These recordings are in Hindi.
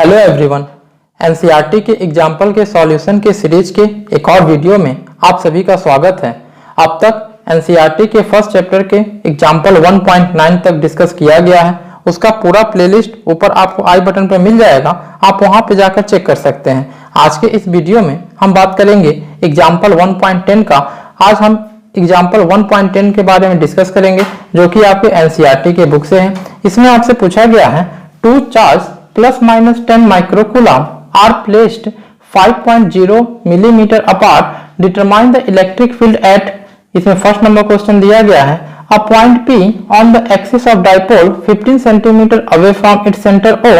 हेलो एवरीवन, एनसीईआरटी के एग्जाम्पल के सॉल्यूशन के सीरीज के एक और वीडियो में आप सभी का स्वागत है। अब तक एनसीईआरटी के फर्स्ट चैप्टर के एग्जाम्पल 1.9 तक डिस्कस किया गया है। उसका पूरा प्लेलिस्ट ऊपर आपको आई बटन पर मिल जाएगा, आप वहां पे जाकर चेक कर सकते हैं। आज के इस वीडियो में हम बात करेंगे एग्जाम्पल 1.10 का। आज हम एग्जाम्पल 1.10 के बारे में डिस्कस करेंगे, जो कि आपके एनसीईआरटी के बुक से है। इसमें आपसे पूछा गया है two charge +-10 microcoulomb are placed 5.0 millimetre apart, determine the electric field at. इसमें फर्स्ट नंबर क्वेश्चन दिया गया है a point P on the axis of dipole 15 centimetre away from its centre O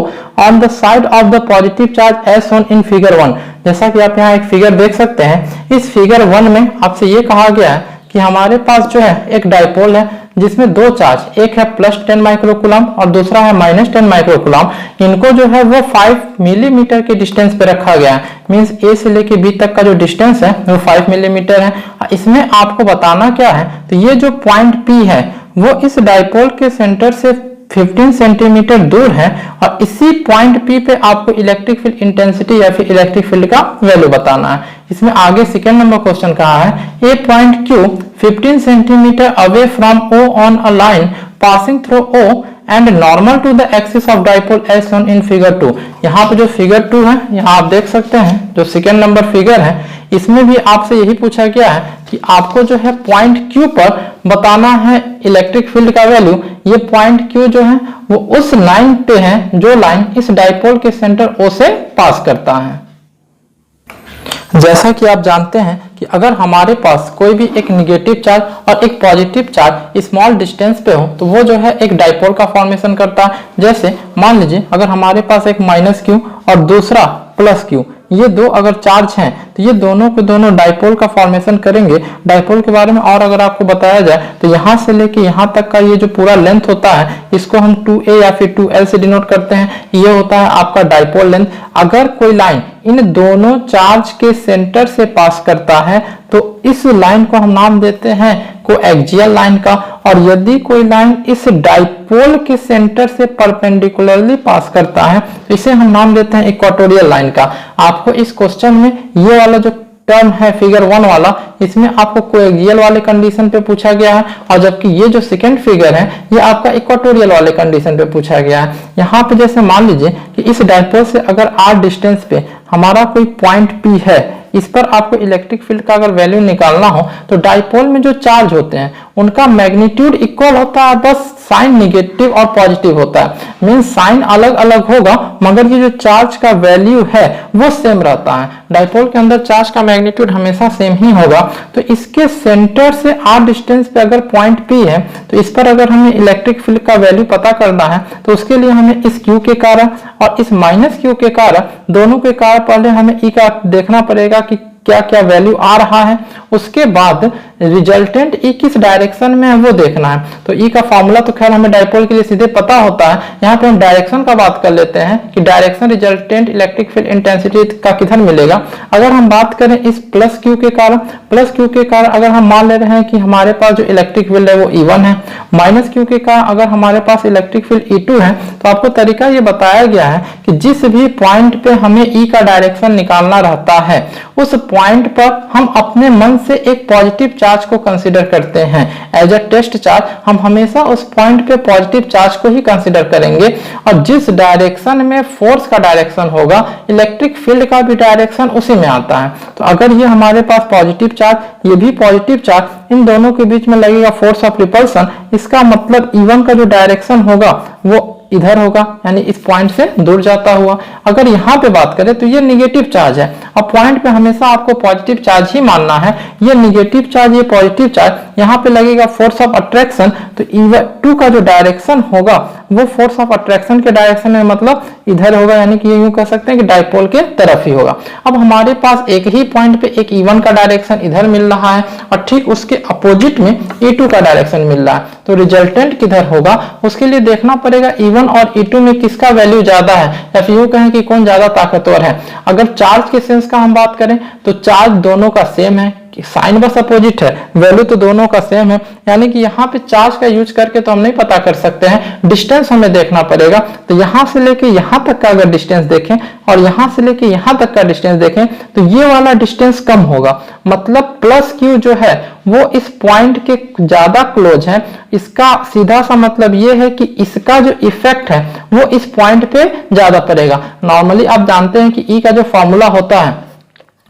on the side of the positive charge as shown in figure 1। जैसा कि आप यहाँ एक फिगर देख सकते हैं, इस फिगर 1 में आपसे ये कहा गया है कि हमारे पास जो है एक डाइपोल है जिसमें दो चार्ज, एक है +10 माइक्रोकूलम और दूसरा है -10 माइक्रोकूलम। इनको जो है वो 5 मिलीमीटर के डिस्टेंस पे रखा गया है। मींस A से लेके B तक का जो डिस्टेंस है वो 5 मिलीमीटर है। इसमें आपको बताना क्या है, तो ये जो पॉइंट P है वो इस डाइपोल के सेंटर से 15 सेंटीमीटर दूर है और इसी पॉइंट P पे आपको इलेक्ट्रिक फील्ड इंटेंसिटी या फिर इलेक्ट्रिक फील्ड का वैल्यू बताना है। इसमें आगे सेकेंड नंबर क्वेश्चन कहा है a point Q 15 centimetre away from O on a line passing through O and normal to the axis of dipole as shown in figure 2। यहाँ पे जो फिगर 2 है, यहाँ आप देख सकते हैं जो सेकेंड नंबर फिगर है, इसमें भी आपसे यही पूछा गया है कि आपको जो है पॉइंट Q पर बताना है इलेक्ट्रिक फील्ड का वैल्यू। ये पॉइंट Q जो है वो उस लाइन पे है जो लाइन इस डाइपोल के सेंटर O से पास करता है। जैसा कि आप जानते हैं कि अगर हमारे पास कोई भी एक निगेटिव चार्ज और एक पॉजिटिव चार्ज स्मॉल डिस्टेंस पे हो तो वो जो है एक डाइपोल का फॉर्मेशन करता है। जैसे मान लीजिए अगर हमारे पास एक -Q और दूसरा +Q, ये दो अगर चार्ज हैं तो ये दोनों के दोनों डाइपोल का फॉर्मेशन करेंगे। डाइपोल के बारे में और अगर आपको बताया जाए तो यहाँ से लेके यहाँ तक का ये जो पूरा लेंथ होता है इसको हम 2a या फिर 2l से डिनोट करते हैं। ये होता है आपका डाइपोल लेंथ। अगर कोई लाइन इन दोनों चार्ज के सेंटर से पास करता है तो इस लाइन को हम नाम देते हैं कोएक्सियल लाइन का, और यदि कोई लाइन इस डाइपोल के सेंटर से परपेंडिकुलरली पास करता है तो इसे हम नाम देते हैं इक्वेटोरियल लाइन का। आपको इस क्वेश्चन में ये वाला जो टर्म है फिगर 1 वाला, इसमें आपको कोएक्सियल वाले कंडीशन पे पूछा गया है, और जबकि ये जो सेकंड फिगर है ये आपका इक्वेटोरियल वाले कंडीशन पे पूछा गया है। यहाँ पे जैसे मान लीजिए कि इस डाइपोल से अगर r डिस्टेंस पे हमारा कोई पॉइंट P है, इस पर आपको इलेक्ट्रिक फील्ड का अगर वैल्यू निकालना हो तो डाइपोल में जो चार्ज होते हैं उनका मैग्नीट्यूड इक्वल होता है, बस साइन निगेटिव और पॉजिटिव होता है। मींस साइन अलग अलग होगा मगर ये जो चार्ज का वैल्यू है वो सेम रहता है। डाइपोल के अंदर चार्ज का मैग्नीट्यूड हमेशा सेम ही होगा। तो इसके सेंटर से r डिस्टेंस पे अगर पॉइंट P है तो इस पर अगर हमें इलेक्ट्रिक फील्ड का वैल्यू पता करना है तो उसके लिए हमें इस Q के कारण और इस -Q के कारण, दोनों के कारण पहले हमें E का देखना पड़ेगा कि क्या क्या वैल्यू आ रहा है। उसके बाद रिजल्टेंट E किस डायरेक्शन में है वो देखना है। तो E का फॉर्मूला तो खैर हमें डाइपोल के लिए सीधे पता होता है। यहाँ पे हम डायरेक्शन का बात कर लेते हैं कि direction resultant electric field intensity का किधर मिलेगा। अगर हम बात करें इस +Q के कारण अगर हम मान ले रहे हैं कि हमारे पास जो इलेक्ट्रिक फील्ड है वो E1 है, -Q के कारण अगर हमारे पास इलेक्ट्रिक फील्ड E2 है, तो आपको तरीका ये बताया गया है कि जिस भी पॉइंट पे हमें E का डायरेक्शन निकालना रहता है उस पॉइंट पर हम अपने मन से एक पॉजिटिव चार्ज को कंसीडर करते हैं एज अ टेस्ट चार्ज। हम हमेशा उस पॉइंट पे पॉजिटिव चार्ज को ही कंसीडर करेंगे, और जिस डायरेक्शन में फोर्स का डायरेक्शन होगा इलेक्ट्रिक फील्ड का भी डायरेक्शन उसी में आता है। तो अगर ये हमारे पास पॉजिटिव चार्ज, ये भी पॉजिटिव चार्ज, इन दोनों के बीच में लगेगा फोर्स ऑफ रिपल्सन, इसका मतलब E1 का जो डायरेक्शन होगा वो इधर होगा, यानी इस पॉइंट से दूर जाता हुआ। अगर यहाँ पे बात करें तो ये निगेटिव चार्ज है, अब पॉइंट पे हमेशा आपको पॉजिटिव चार्ज ही मानना है। ये निगेटिव चार्ज, ये पॉजिटिव चार्ज, यहाँ पे लगेगा फोर्स ऑफ अट्रैक्शन। तो E2 का जो डायरेक्शन होगा वो फोर्स ऑफ अट्रैक्शन के डायरेक्शन में मतलब इधर होगा, यानी कि यूं कह सकते हैं कि डाइपोल के तरफ ही होगा। अब हमारे पास एक ही पॉइंट पे एक E1 का डायरेक्शन इधर मिल रहा है और ठीक उसके अपोजिट में E2 का डायरेक्शन मिल रहा है, तो रिजल्टेंट किधर होगा उसके लिए देखना पड़ेगा E1 और E2 में किसका वैल्यू ज्यादा है, या फिर यूं कहें कि कौन ज्यादा ताकतवर है। अगर चार्ज के सेंस का हम बात करें तो चार्ज दोनों का सेम है, साइन बस अपोजिट है, वैल्यू तो दोनों का सेम है, यानी कि यहाँ पे चार्ज का यूज करके तो हम नहीं पता कर सकते हैं, डिस्टेंस हमें देखना पड़ेगा। तो यहाँ से लेके यहाँ तक का अगर डिस्टेंस देखें और यहाँ से लेके यहाँ तक का डिस्टेंस देखें तो ये वाला डिस्टेंस कम होगा, मतलब प्लस क्यू जो है वो इस पॉइंट के ज्यादा क्लोज है। इसका सीधा सा मतलब ये है कि इसका जो इफेक्ट है वो इस पॉइंट पे ज्यादा पड़ेगा। नॉर्मली आप जानते हैं कि ई का जो फॉर्मूला होता है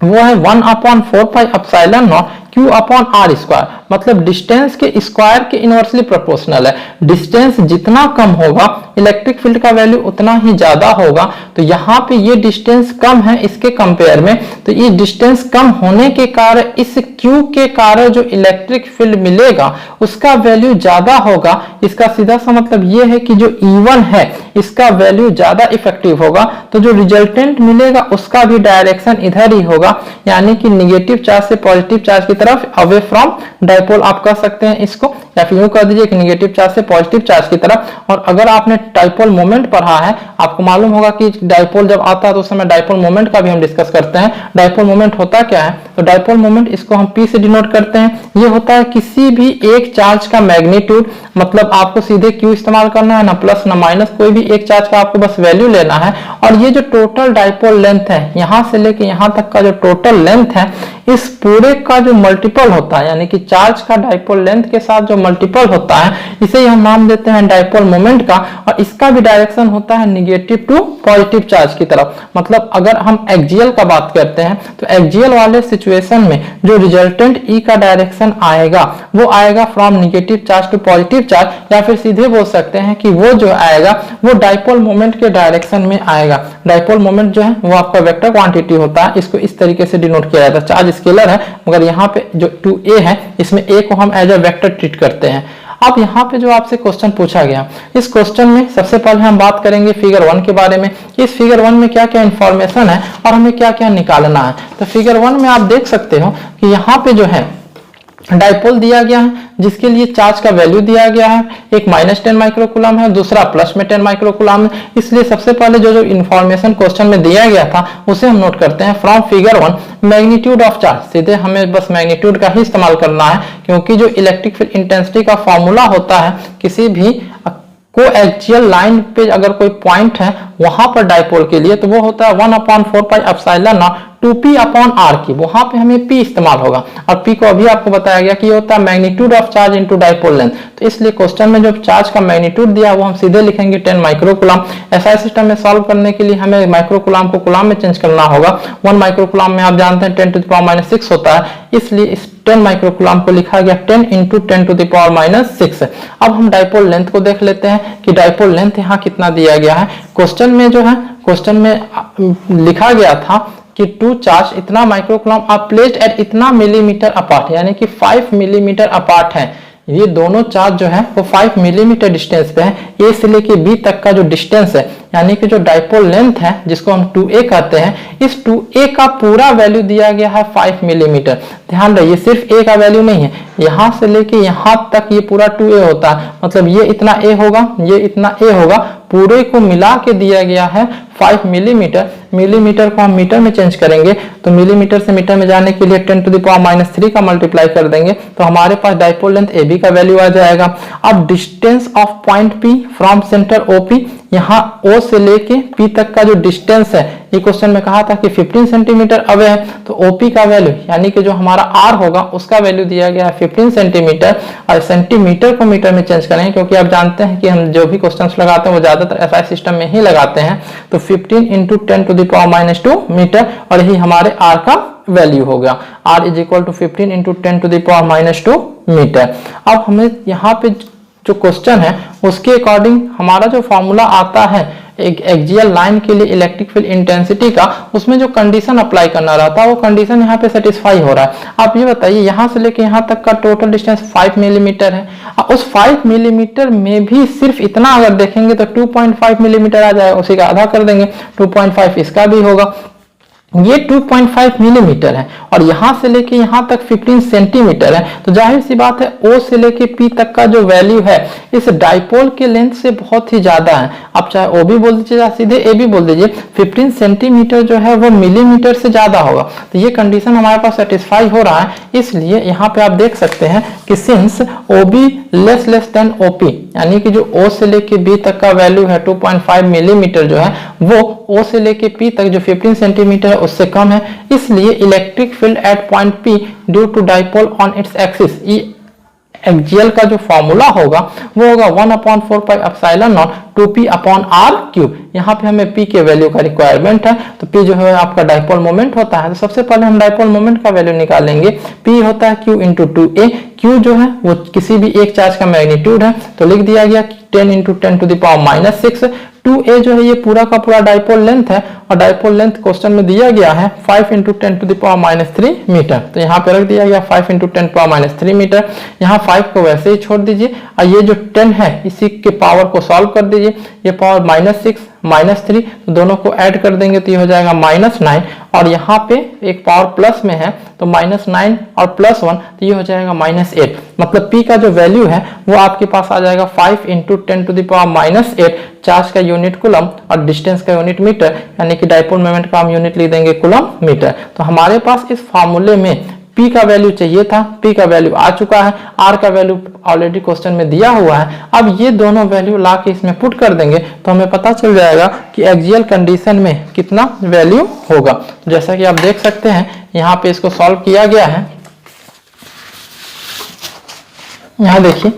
वो है 1/4 pi epsilon naught Q upon r square, मतलब डिस्टेंस के स्क्वायर के इनवर्सली प्रोपोर्शनल है। डिस्टेंस जितना कम होगा इलेक्ट्रिक फील्ड का वैल्यू उतना ही ज्यादा होगा। तो यहाँ पे ये डिस्टेंस कम है इसके कंपेयर में, तो ये डिस्टेंस कम होने के कारण इस Q के कारण जो इलेक्ट्रिक फील्ड मिलेगा उसका वैल्यू ज्यादा होगा। इसका सीधा सा मतलब ये है कि जो E1 है इसका वैल्यू ज्यादा इफेक्टिव होगा, तो जो रिजल्टेंट मिलेगा उसका भी डायरेक्शन इधर ही होगा, यानी कि निगेटिव चार्ज से पॉजिटिव चार्ज की तरफ, अवे फ्रॉम डाइपोल आप कह सकते हैं इसको, या फिर यूं कह दीजिए कि निगेटिव चार्ज से पॉजिटिव चार्ज की तरफ। और अगर आपने डाइपोल मोमेंट पढ़ा है, आपको मालूम होगा कि डाइपोल जब आता है तो उस समय डाइपोल मोमेंट का भी हम डिस्कस करते हैं। डाइपोल मोमेंट होता क्या है, तो डाइपोल मोमेंट इसको हम P से डिनोट करते हैं। ये होता है किसी भी एक चार्ज का मैग्नीट्यूड, मतलब आपको सीधे Q इस्तेमाल करना है, ना प्लस ना माइनस, कोई भी एक चार्ज का आपको बस वैल्यू लेना है। और ये जो टोटल डाइपोल लेंथ है यहां से लेके यहां तक का जो टोटल लेंथ है इस पूरे का जो मल्टीपल होता है, यानी कि चार्ज का डाइपोल लेंथ के साथ जो मल्टीपल होता है इसे ही हम नाम देते हैं डाइपोल मोमेंट का। और इसका भी डायरेक्शन होता है निगेटिव टू पॉजिटिव चार्ज की तरफ। मतलब अगर हम एक्सियल का बात करते हैं तो एक्सियल वाले सिचुएशन में जो रिजल्टेंट ई का डायरेक्शन आएगा वो आएगा from negative charge to positive charge, या फिर सीधे बोल सकते हैं कि वो जो आएगा वो डाइपोल मोमेंट के डायरेक्शन में आएगा। डाइपोल मोमेंट जो है वो आपका वेक्टर क्वांटिटी होता है, इसको इस तरीके से डिनोट किया जाता है। चार्ज स्केलर है मगर यहाँ पे जो 2a है इसमें a को हम एज अ वेक्टर ट्रीट करते हैं। अब यहाँ पे जो आपसे क्वेश्चन पूछा गया, इस क्वेश्चन में सबसे पहले हम बात करेंगे फिगर 1 के बारे में। इस फिगर 1 में क्या क्या इंफॉर्मेशन है और हमें क्या क्या निकालना है। तो फिगर 1 में आप देख सकते हो कि यहाँ पे जो है डाइपोल दिया गया है जिसके लिए चार्ज का वैल्यू दिया गया है, एक -10 माइक्रोकूलम है, दूसरा प्लस में 10 माइक्रोकूलम है। इसलिए सबसे पहले जो इंफॉर्मेशन क्वेश्चन में दिया गया था उसे हम नोट करते हैं। From figure 1 magnitude of charge, सीधे हमें बस मैग्नीट्यूड का ही इस्तेमाल करना है, क्योंकि जो इलेक्ट्रिक फील्ड इंटेंसिटी का फॉर्मूला होता है किसी भी कोएक्सियल लाइन पे अगर कोई पॉइंट है वहां पर डाइपोल के लिए, तो वो होता है 1/4 pi epsilon naught 2p upon r की, वहां पे हमें p इस्तेमाल होगा। और p को अभी आपको बताया गया कि ये होता है magnitude of charge into dipole length. तो इसलिए क्वेश्चन में जो चार्ज का मैग्नीट्यूड दिया वो हम सीधे लिखेंगे 10 माइक्रोकूलम। एसआई सिस्टम में सॉल्व करने के लिए हमें माइक्रोकूलम को कूलम में चेंज करना होगा। 1 माइक्रोकूलम में आप जानते हैं 10⁻⁻6 होता है, इसलिए इस 10 माइक्रोकूलम को लिखा गया 10 × 10⁻⁻6। अब हम डाइपोल लेंथ को देख लेते हैं कि डाइपोल लेंथ यहाँ कितना दिया गया है। क्वेश्चन में जो है, क्वेश्चन में लिखा गया था कि टू चार्ज इतना माइक्रोकूलम आर प्लेस्ड एट इतना मिलीमीटर अपार्ट, यानी कि 5 मिलीमीटर अपार्ट है। ये दोनों चार्ज जो है वो 5 मिलीमीटर डिस्टेंस पे है। ए से लेके बी तक का जो डिस्टेंस है, यानी कि जो डाइपोल लेंथ है जिसको हम 2a कहते हैं, इस 2a का पूरा वैल्यू दिया गया है 5 मिलीमीटर। ध्यान रहिए सिर्फ a का वैल्यू नहीं है, यहां से लेके यहां तक ये पूरा 2a होता है, मतलब ये इतना a होगा, ये इतना a होगा, पूरे को मिला के दिया गया है 5 मिलीमीटर। मिलीमीटर को हम मीटर में चेंज करेंगे तो मिलीमीटर से मीटर में जाने के लिए 10⁻³ का मल्टीप्लाई कर देंगे तो हमारे पास डाइपोल लेंथ AB का वैल्यू आ जाएगा। अब distance of point P from centre OP, यहाँ O से लेके P तक का जो डिस्टेंस है, ये क्वेश्चन में कहा था कि 15 सेंटीमीटर अवे है, तो OP का वैल्यू यानी कि जो हमारा R होगा उसका वैल्यू दिया गया है 15 सेंटीमीटर। और सेंटीमीटर को मीटर में चेंज करेंगे क्योंकि आप जानते हैं कि हम जो भी क्वेश्चंस लगाते हैं वो ज्यादातर SI सिस्टम में ही लगाते हैं। तो 15 × 10⁻² मीटर, और यही हमारे R का वैल्यू हो गया। R = 15 × 10⁻² metre. अब हमें यहाँ पे जो क्वेश्चन है उसके अकॉर्डिंग हमारा जो फॉर्मूला आता है एक एक्सियल लाइन के लिए इलेक्ट्रिक फील्ड इंटेंसिटी का, उसमें जो कंडीशन अप्लाई करना रहता है वो कंडीशन यहाँ पे सेटिस्फाई हो रहा है। आप ये बताइए यहाँ से लेके यहाँ तक का टोटल डिस्टेंस 5 मिलीमीटर है, उस 5 मिलीमीटर में भी सिर्फ इतना अगर देखेंगे तो 2.5 मिलीमीटर आ जाएगा, उसी का आधा कर देंगे 2.5 इसका भी होगा। ये 2.5 मिलीमीटर है और यहां से लेके यहां तक 15 सेंटीमीटर है। तो जाहिर सी बात है O से लेके P तक का जो वैल्यू है इस डाइपोल के लेंथ से बहुत ही ज्यादा है। आप चाहे OB बोल दीजिए या सीधे AB बोल दीजिए, 15 सेंटीमीटर जो है वो मिलीमीटर से ज्यादा होगा। तो ये कंडीशन हमारे पास सेटिस्फाई हो रहा है, इसलिए यहाँ पे आप देख सकते हैं कि since OB less than OP, यानी कि जो O से लेके B तक का वैल्यू है 2.5 मिलीमीटर जो है वो O से लेके P तक जो 15 सेंटीमीटर है उससे कम है, इसलिए electric field at point P due to dipole on its axis, axial का जो फॉर्मूला होगा वो होगा 1/4 pi epsilon naught 2p upon r cube. यहाँ पे हमें p के वैल्यू का रिक्वायरमेंट है, तो p जो है आपका डाइपोल मोमेंट होता है। तो सबसे पहले हम डाइपोल मोमेंट का वैल्यू निकालेंगे। p होता है q इंटू 2a, q जो है वो किसी भी एक चार्ज का मैग्नीट्यूड है, तो लिख दिया गया 10 इंटू 10⁻⁻6। 2a जो है ये पूरा का पूरा डाइपोल लेंथ है और डाइपोल लेंथ क्वेश्चन में दिया गया है 5 इंटू 10⁻³ मीटर, तो यहाँ पे रख दिया गया 5 इंटू 10⁻³ मीटर। यहाँ 5 को वैसे ही छोड़ दीजिए और ये जो 10 है इसी के पावर को सॉल्व कर दीजिए। ये पावर -6 -3, तो दोनों को ऐड कर देंगे तो ये हो जाएगा -9 और यहाँ पे एक पावर प्लस में है तो -9 और +1 तो ये हो जाएगा -8। मतलब p का जो वैल्यू है वो आपके पास आ जाएगा 5 इंटू 10⁻⁸ चार्ज का यूनिट कूलम और डिस्टेंस का यूनिट मीटर, यानी कि डाइपोल मोमेंट का हम यूनिट लिख देंगे कूलम मीटर। तो हमारे पास इस फार्मूले में p का वैल्यू चाहिए था, p का वैल्यू आ चुका है, r का वैल्यू ऑलरेडी क्वेश्चन में दिया हुआ है। अब ये दोनों वैल्यू ला के इसमें पुट कर देंगे तो हमें पता चल जाएगा कि एक्सियल कंडीशन में कितना वैल्यू होगा। तो जैसा कि आप देख सकते हैं यहाँ पे इसको सॉल्व किया गया है। यहाँ देखिए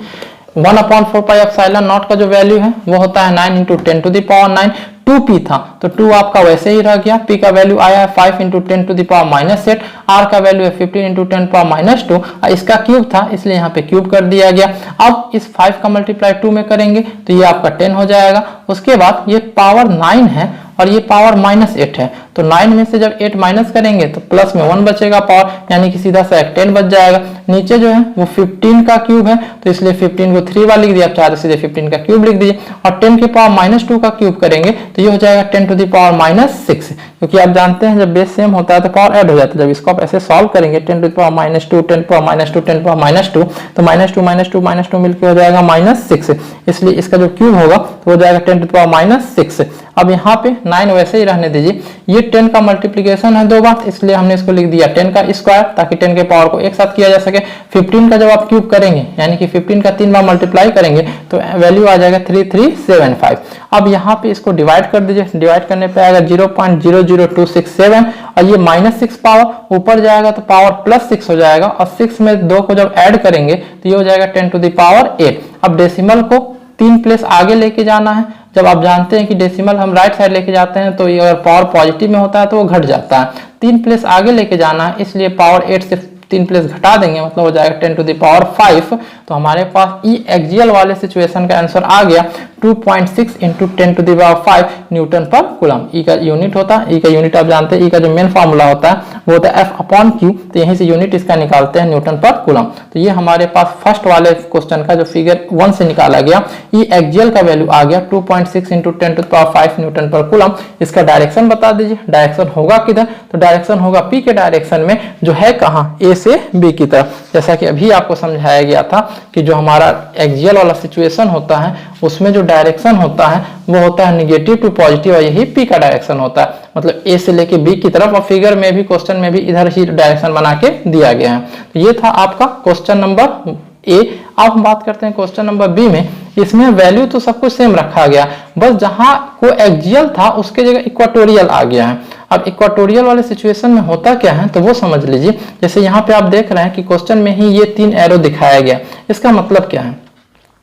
1/4 पाई एप्सिलॉन नॉट का जो वैल्यू है वो होता है 9 इंटू 10⁻⁹। 2p था तो 2 आपका वैसे ही रह गया। p का वैल्यू आया है 5 इंटू 10⁻⁸, r का वैल्यू है 15 इंटू 10⁻², इसका क्यूब था इसलिए यहाँ पे क्यूब कर दिया गया। अब इस 5 का मल्टीप्लाई 2 में करेंगे तो ये आपका 10 हो जाएगा। उसके बाद ये पावर 9 है और ये पावर -8 है, तो 9 में से जब 8 माइनस करेंगे तो प्लस में 1 बचेगा पावर, यानी कि सीधा सा 10 बच जाएगा। नीचे जो है वो 15 का क्यूब है तो इसलिए 15 को 3 बार लिख दिया, आप चाहे सीधे 15 का क्यूब लिख दीजिए और 10 की पावर -2 का क्यूब करेंगे तो ये हो जाएगा 10 टू द पावर -6, क्योंकि आप जानते हैं जब बेस सेम होता है तो पावर ऐड हो जाता है। जब इसको आप ऐसे सॉल्व करेंगे 10 to the power -2 10 power -2 10 power -2 तो -2 मिलकर हो जाएगा -6, इसलिए इसका जो क्यूब होगा तो हो जाएगा 10 टू द पावर -6। अब यहाँ पे 9 वैसे ही रहने दीजिए, ये 10 का मल्टीप्लिकेशन है 2 बार इसलिए हमने इसको लिख दिया 10 का स्क्वायर ताकि 10 के पावर को एक साथ किया जा सके। 15 का जब आप क्यूब करेंगे यानी कि 15 का 3 बार मल्टीप्लाई करेंगे तो वैल्यू आ जाएगा 3375। अब यहाँ पे इसको डिवाइड कर दीजिए, डिवाइड करने पे आएगा 0.00267 और ये -6 पावर ऊपर जाएगा तो पावर +6 हो जाएगा और 6 में 2 को जब ऐड करेंगे तो ये हो जाएगा 10 टू द पावर 8। अब डेसिमल को 3 प्लेस आगे लेके जाना है। जब आप जानते हैं कि डेसिमल हम राइट साइड लेके जाते हैं तो ये अगर पावर पॉजिटिव में होता है तो वो घट जाता है। 3 प्लेस आगे लेके जाना है इसलिए पावर 8 से 3 प्लेस घटा देंगे, मतलब हो जाएगा 10 टू द पावर 5। तो हमारे पास ई एक्सियल वाले सिचुएशन का आंसर आ गया 2.6 into 10 to the power 5 newton per coulomb. E का यूनिट होता है, ई का यूनिट आप जानते हैं, ई का जो मेन फार्मूला होता है वो होता है F/Q, तो यहीं से यूनिट इसका निकालते हैं न्यूटन पर कूलम। तो ये हमारे पास फर्स्ट वाले क्वेश्चन का जो फिगर 1 से निकाला गया ई एक्सियल का वैल्यू आ गया 2.6 into 10 to the power 5 newton per coulomb. इसका डायरेक्शन बता दीजिए, डायरेक्शन होगा किधर? तो डायरेक्शन होगा पी के डायरेक्शन में, जो है कहाँ? ए से बी की तरफ। जैसा कि अभी आपको समझाया गया था कि जो हमारा एक्सियल वाला सिचुएशन होता है उसमें जो डायरेक्शन होता है वो होता है नेगेटिव टू पॉजिटिव और यही पी का डायरेक्शन होता है, मतलब ए से लेके बी की तरफ। और फिगर में भी क्वेश्चन में भी इधर ही डायरेक्शन बना के दिया गया है। तो ये था आपका क्वेश्चन नंबर ए। अब हम बात करते हैं क्वेश्चन नंबर बी में। इसमें वैल्यू तो सब कुछ सेम रखा गया, बस जहां को एक्सियल था उसके जगह इक्वाटोरियल आ गया है। अब इक्वाटोरियल वाले सिचुएशन में होता क्या है तो वो समझ लीजिए। जैसे यहाँ पे आप देख रहे हैं कि क्वेश्चन में ही ये 3 एरो दिखाया गया, इसका मतलब क्या है?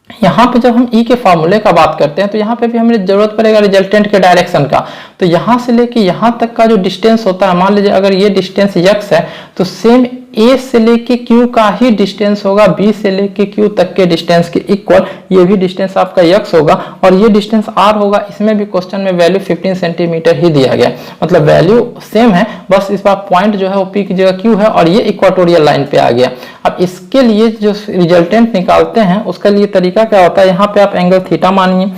यहाँ पे जब हम ई के फार्मूले का बात करते हैं तो यहाँ पे भी हमें जरूरत पड़ेगा रिजल्टेंट के डायरेक्शन का। तो यहाँ से लेके यहाँ तक का जो डिस्टेंस होता है, मान लीजिए अगर ये डिस्टेंस x है तो सेम ए से लेके क्यू का ही डिस्टेंस होगा बी से लेके क्यू तक के डिस्टेंस के इक्वल, ये भी डिस्टेंस आपका x होगा और ये डिस्टेंस r होगा। इसमें भी क्वेश्चन में वैल्यू 15 सेंटीमीटर ही दिया गया, मतलब वैल्यू सेम है, बस इस बार पॉइंट जो है वो p की जगह q है और ये इक्वाटोरियल लाइन पे आ गया। अब इसके लिए जो रिजल्टेंट निकालते हैं उसका लिए तरीका क्या होता है, यहाँ पे आप एंगल थीटा मानिए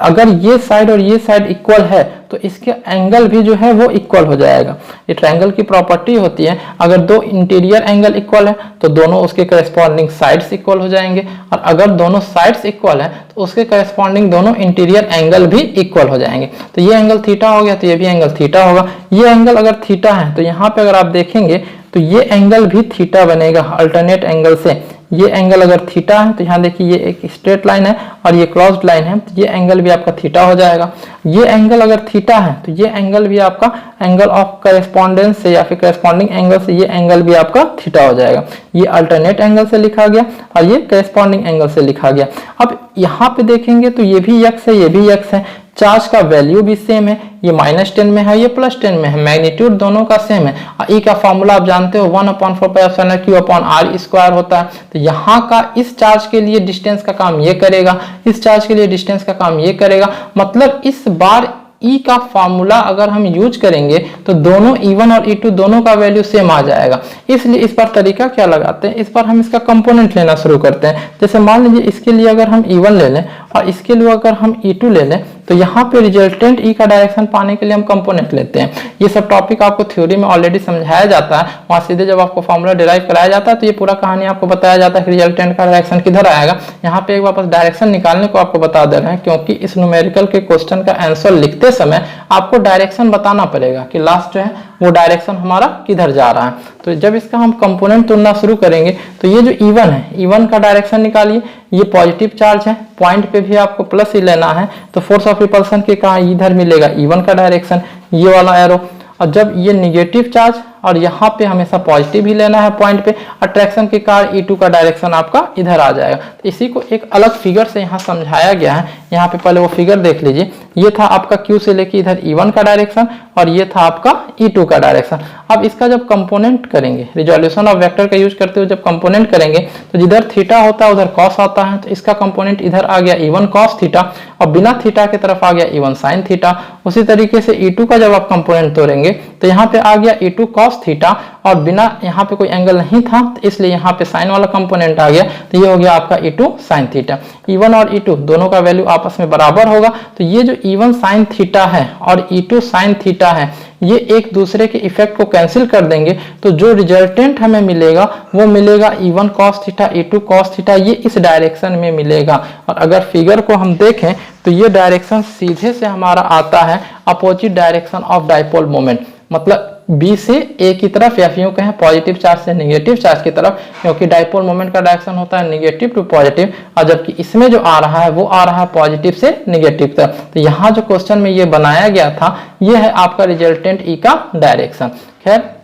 अगर ये साइड और ये साइड इक्वल है तो इसके एंगल भी जो है वो इक्वल हो जाएगा। ये ट्रायंगल की प्रॉपर्टी होती है, अगर दो इंटीरियर एंगल इक्वल है तो दोनों उसके करस्पॉन्डिंग साइड्स इक्वल हो जाएंगे, और अगर दोनों साइड्स इक्वल है तो उसके करस्पॉन्डिंग दोनों इंटीरियर एंगल भी इक्वल हो जाएंगे। तो ये एंगल थीटा हो गया, तो ये भी एंगल थीटा होगा। ये एंगल अगर थीटा है तो यहाँ पे अगर आप देखेंगे तो ये एंगल भी थीटा बनेगा अल्टरनेट एंगल से। ये एंगल अगर थीटा है तो यहाँ देखिए ये एक स्ट्रेट लाइन है और ये क्रॉस्ड लाइन है, तो ये एंगल भी आपका थीटा हो जाएगा। ये एंगल अगर थीटा है तो ये एंगल भी आपका एंगल ऑफ करेस्पॉन्डेंस से या फिर करेस्पॉन्डिंग एंगल से ये एंगल भी आपका थीटा हो जाएगा। ये अल्टरनेट एंगल से लिखा गया और ये करेस्पॉन्डिंग एंगल से लिखा गया। अब यहाँ पे देखेंगे तो ये भी x है, ये भी x है, चार्ज का वैल्यू भी सेम है, ये -10 में है, ये +10 में है, मैग्नीट्यूड दोनों का सेम है। ई का फॉर्मूला आप जानते हो 1/4π/Q/r² होता है। तो यहाँ का इस चार्ज के लिए डिस्टेंस का काम ये करेगा, इस चार्ज के लिए डिस्टेंस का काम ये करेगा। मतलब इस बार ई का फॉर्मूला अगर हम यूज करेंगे तो दोनों E1 और E2 दोनों का वैल्यू सेम आ जाएगा। इसलिए इस बार तरीका क्या लगाते हैं, इस बार हम इसका कंपोनेंट लेना शुरू करते हैं। जैसे मान लीजिए इसके लिए अगर हम E1 ले लें और इसके लिए अगर हम E2 ले लें, तो यहाँ पे रिजल्टेंट ई का डायरेक्शन पाने के लिए हम कंपोनेंट लेते हैं। ये सब टॉपिक आपको थ्योरी में ऑलरेडी समझाया जाता है, वहाँ सीधे जब आपको फॉर्मूला डिराइव कराया जाता है तो ये पूरा कहानी आपको बताया जाता है कि रिजल्टेंट का डायरेक्शन किधर आएगा। यहाँ पे एक वापस डायरेक्शन निकालने को आपको बता दे रहे हैं, क्योंकि इस न्यूमेरिकल के क्वेश्चन का आंसर लिखते समय आपको डायरेक्शन बताना पड़ेगा कि लास्ट जो है वो डायरेक्शन हमारा किधर जा रहा है। तो जब इसका हम कंपोनेंट तुलना शुरू करेंगे तो ये जो E1 है, E1 का डायरेक्शन निकालिए। ये पॉजिटिव चार्ज है, पॉइंट पे भी आपको प्लस ही लेना है, तो फोर्स ऑफ रिपल्सन के कहा इधर मिलेगा E1 का डायरेक्शन, ये वाला एरो। और जब ये निगेटिव चार्ज और यहाँ पे हमेशा पॉजिटिव ही लेना है पॉइंट पे, अट्रैक्शन के कारण E2 का डायरेक्शन आपका इधर आ जाएगा। तो इसी को एक अलग फिगर से यहाँ समझाया गया है। यहाँ पे पहले वो फिगर देख लीजिए। ये था आपका Q से लेके इधर E1 का डायरेक्शन और ये था आपका E2 का डायरेक्शन। अब इसका जब कंपोनेंट करेंगे, रिजोल्यूशन ऑफ वेक्टर का यूज करते हुए जब कंपोनेंट करेंगे तो जिधर थीटा होता है उधर कॉस आता है। तो इसका कंपोनेंट इधर आ गया E1 कॉस थीटा और बिना थीटा की तरफ आ गया E1 साइन थीटा। उसी तरीके से E2 का जब आप कंपोनेंट तोड़ेंगे तो यहाँ पे आ गया E2 कॉस थीटा और बिना यहाँ पे कोई एंगल नहीं था तो इसलिए यहाँ पे साइन वाला कंपोनेंट आ गया। तो ये हो गया आपका E2 साइन थीटा। E1 और E2 दोनों का वैल्यू आपस में बराबर होगा। तो ये जो E1 साइन थीटा है और E2 साइन थीटा है, ये एक दूसरे के इफेक्ट को कैंसिल कर देंगे तो जो रिजल्टेंट हमें मिलेगा वो मिलेगा E1 cos theta E2 cos theta, ये इस डायरेक्शन में मिलेगा। और अगर फिगर को हम देखें तो ये डायरेक्शन सीधे से हमारा आता है opposite direction of dipole moment, मतलब बी से ए की तरफ या फिर यूं कहें पॉजिटिव चार्ज से नेगेटिव चार्ज की तरफ, क्योंकि डाइपोल मोमेंट का डायरेक्शन होता है नेगेटिव टू पॉजिटिव और जबकि इसमें जो आ रहा है वो आ रहा है पॉजिटिव से नेगेटिव तरफ। तो यहाँ जो क्वेश्चन में ये बनाया गया था ये है आपका रिजल्टेंट ई का डायरेक्शन। खैर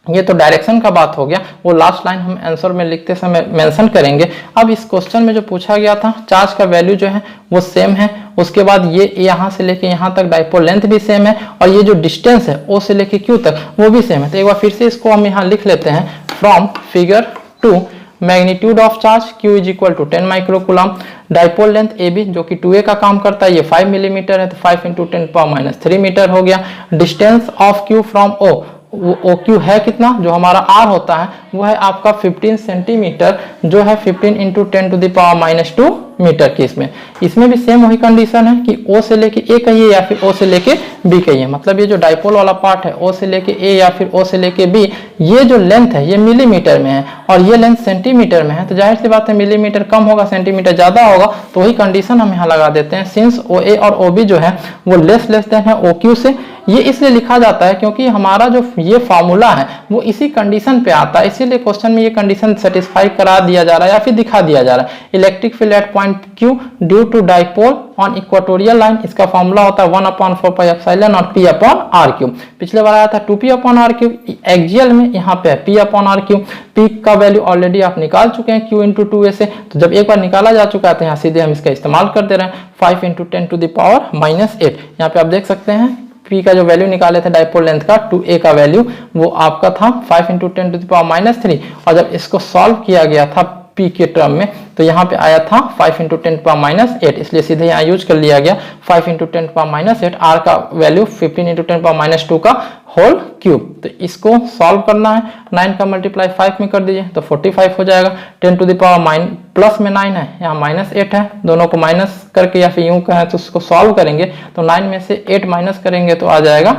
ये तो डायरेक्शन का बात हो गया, वो लास्ट लाइन हम आंसर में लिखते समय मेंशन करेंगे। अब इस क्वेश्चन में जो पूछा गया था चार्ज का वैल्यू जो है वो सेम है, उसके बाद ये यहाँ से लेके यहाँ तक डाइपोल लेंथ भी सेम है और ये जो डिस्टेंस है O से लेके Q तक वो भी सेम है। तो एक बार फिर से इसको हम यहाँ लिख लेते हैं। From figure 2 magnitude of charge Q is equal to 10 microcoulomb, dipole length AB जो कि 2A का काम करता है, ये 5 मिलीमीटर है तो 5 × 10⁻³ मीटर हो गया। Distance of Q from O, वो OQ है कितना, जो हमारा R होता है वो है आपका 15 सेंटीमीटर, जो है 15 × 10⁻² मीटर की। इसमें भी सेम वही कंडीशन है कि O से लेके A कहिए या फिर O से लेके B कहिए। मतलब ये जो डाइपोल वाला पार्ट है O से लेके A या फिर O से लेके B, ये जो लेंथ है ये मिलीमीटर में है और ये लेंथ सेंटीमीटर में है। तो जाहिर सी बात है मिलीमीटर कम होगा सेंटीमीटर ज्यादा होगा, तो वही कंडीशन हम यहाँ लगा देते हैं। सिंस OA और OB जो है वो लेस देन है OQ से। ये इसलिए लिखा जाता है क्योंकि हमारा जो ये फॉर्मूला है वो इसी कंडीशन पे आता है, इसीलिए क्वेश्चन में ये कंडीशन सेटिस्फाई करा दिया जा रहा है या फिर दिखा दिया जा रहा है। Electric field at point Q due to dipole on equatorial line, इसका फॉर्मूला होता है 1/4πε P/r³। पिछले बार आया था 2P/r³, एक्सियल में यहाँ पे है P/r³। P का वैल्यू ऑलरेडी आप निकाल चुके हैं Q × 2A से, तो जब एक बार निकाला जा चुका है तो यहाँ सीधे हम इसका इस्तेमाल कर दे रहे हैं 5 × 10⁻⁸। यहाँ पे आप देख सकते हैं P का जो वैल्यू निकाले थे डाइपोल लेंथ का 2A का वैल्यू वो आपका था 5 × 10⁻³ और जब इसको सॉल्व किया गया था P के टर्म में तो यहाँ पे आया था 5 × 10⁻⁸, इसलिए सीधे यहाँ यूज कर लिया गया 5 × 10⁻⁸। R का वैल्यू 15 × 10⁻² का होल क्यूब। तो इसको सॉल्व करना है, 9 का मल्टीप्लाई 5 में कर दीजिए तो 45 हो जाएगा। 10 टू द पावर प्लस में 9 है, यहाँ -8 है, दोनों को माइनस करके या फिर यूं कहें तो उसको सॉल्व करेंगे तो 9 में से 8 माइनस करेंगे तो आ जाएगा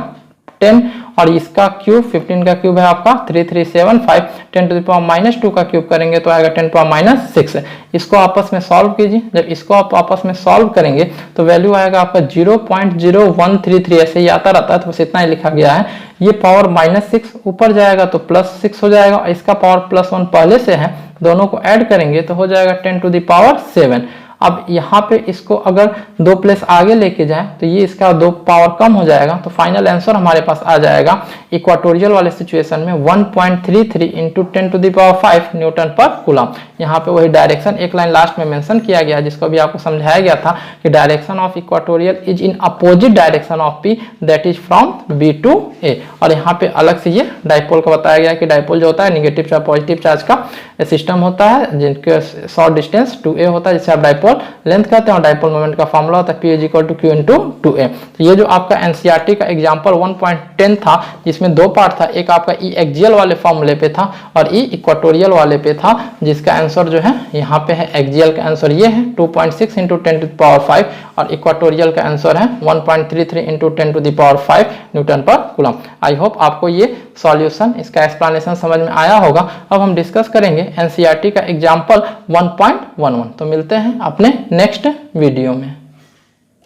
10, और इसका क्यूब 15 का क्यूब है आपका 3375। 10 टू द पावर -2 का क्यूब करेंगे तो आएगा 10 पावर -6। इसको आपस में सॉल्व कीजिए, जब इसको आप आपस में सॉल्व करेंगे तो वैल्यू आएगा आपका 0.0133, ऐसे ही आता रहता है तो बस इतना ही लिखा गया है। ये पावर -6 ऊपर जाएगा तो +6 हो जाएगा, इसका पावर +1 पहले से है, दोनों को ऐड करेंगे तो हो जाएगा 10 टू द पावर 7। अब यहाँ पे इसको अगर 2 प्लेस आगे लेके जाए तो ये इसका 2 पावर कम हो जाएगा, तो फाइनल आंसर हमारे पास आ जाएगा इक्वाटोरियल वाले सिचुएशन में 1.33 into 10 to the power 5 newton per coulomb. यहाँ पे वही डायरेक्शन एक लाइन लास्ट में मेंशन किया गया जिसको भी आपको समझाया गया था कि direction of equatorial is in opposite direction of P, that is from B to A. और यहाँ पे अलग से ये डाइपोल का बताया गया कि डाइपोल जो होता है निगेटिव चार्ज पॉजिटिव चार्ज का सिस्टम होता है, जिनके शॉर्ट डिस्टेंस 2a होता है, जिसे आप डाइपोल लेंथ कहते हैं, और डाइपोल मोमेंट का फॉर्मूला होता है P = Q × 2a। तो ये जो आपका एनसीईआरटी का एग्जांपल 1.10 था जिसमें 2 पार्ट था, एक आपका ई एक्सियल वाले फॉर्मूले पे था और ई इक्वाटोरियल वाले पे था, जिसका आंसर जो है यहाँ पे है एक्सियल का आंसर ये है 2.6 इंटू 10 टू द पावर 5 और इक्वाटोरियल का आंसर है 1.33 into 10 to the power 5 newton per coulomb. I hope आपको ये सॉल्यूशन, इसका एक्सप्लेनेशन समझ में आया होगा। अब हम डिस्कस करेंगे एनसीईआरटी का एग्जांपल 1.11। तो मिलते हैं अपने नेक्स्ट वीडियो में।